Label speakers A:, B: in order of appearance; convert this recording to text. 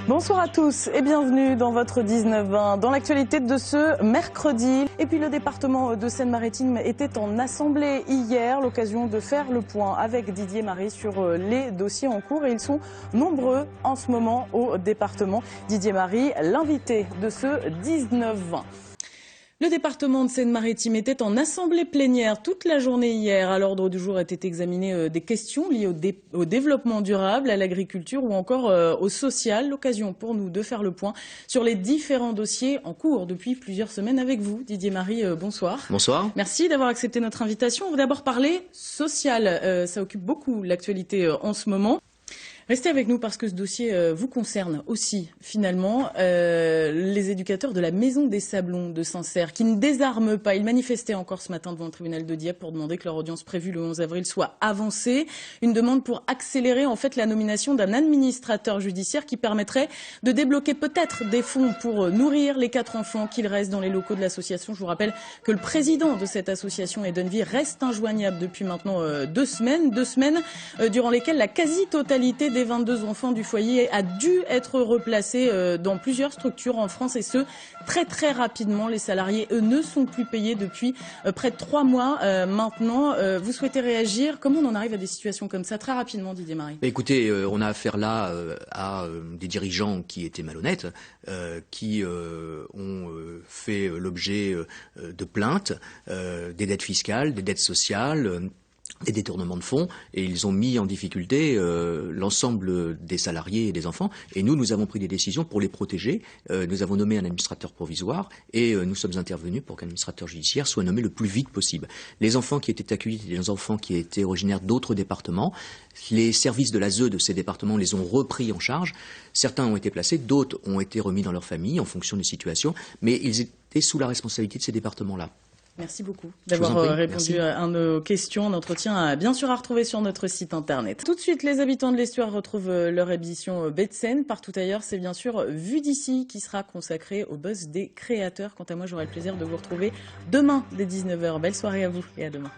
A: Bonsoir à tous et bienvenue dans votre 19-20. Dans l'actualité de ce mercredi, et puis le département de Seine-Maritime était en assemblée hier, l'occasion de faire le point avec Didier Marie sur les dossiers en cours et ils sont nombreux en ce moment au département. Didier Marie, l'invité de ce 19-20. Le département de Seine-Maritime était en assemblée plénière toute la journée hier. À l'ordre du jour étaient examinées des questions liées au développement durable, à l'agriculture ou encore au social. L'occasion pour nous de faire le point sur les différents dossiers en cours depuis plusieurs semaines avec vous. Didier Marie, bonsoir.
B: Bonsoir.
A: Merci d'avoir accepté notre invitation. On va d'abord parler social. Ça occupe beaucoup l'actualité en ce moment. Restez avec nous parce que ce dossier vous concerne aussi, finalement. Les éducateurs de la Maison des Sablons de Saint-Cère qui ne désarment pas. Ils manifestaient encore ce matin devant le tribunal de Dieppe pour demander que leur audience prévue le 11 avril soit avancée. Une demande pour accélérer en fait la nomination d'un administrateur judiciaire qui permettrait de débloquer peut-être des fonds pour nourrir les 4 enfants qu'il reste dans les locaux de l'association. Je vous rappelle que le président de cette association, Eden Vie, reste injoignable depuis maintenant 2 semaines. 2 semaines durant lesquelles la quasi-totalité des 22 enfants du foyer a dû être replacés dans plusieurs structures en France et ce, très rapidement. Les salariés, eux, ne sont plus payés depuis près de 3 mois maintenant. Vous souhaitez réagir? Comment on en arrive à des situations comme ça? Très rapidement, Didier Marie.
B: Écoutez, on a affaire là à des dirigeants qui étaient malhonnêtes, qui ont fait l'objet de plaintes, des dettes fiscales, des dettes sociales, des détournements de fonds, et ils ont mis en difficulté l'ensemble des salariés et des enfants. Et nous avons pris des décisions pour les protéger. Nous avons nommé un administrateur provisoire et nous sommes intervenus pour qu'un administrateur judiciaire soit nommé le plus vite possible. Les enfants qui étaient accueillis étaient des enfants qui étaient originaires d'autres départements. Les services de l'ASE de ces départements les ont repris en charge. Certains ont été placés, d'autres ont été remis dans leur famille en fonction des situations, mais ils étaient sous la responsabilité de ces départements-là.
A: Merci beaucoup d'avoir répondu à nos questions. Un entretien bien sûr à retrouver sur notre site internet. Tout de suite, les habitants de l'Estuaire retrouvent leur émission Baie de Seine. Partout ailleurs, c'est bien sûr Vue d'ici qui sera consacrée au buzz des créateurs. Quant à moi, j'aurai le plaisir de vous retrouver demain dès 19h. Belle soirée à vous et à demain.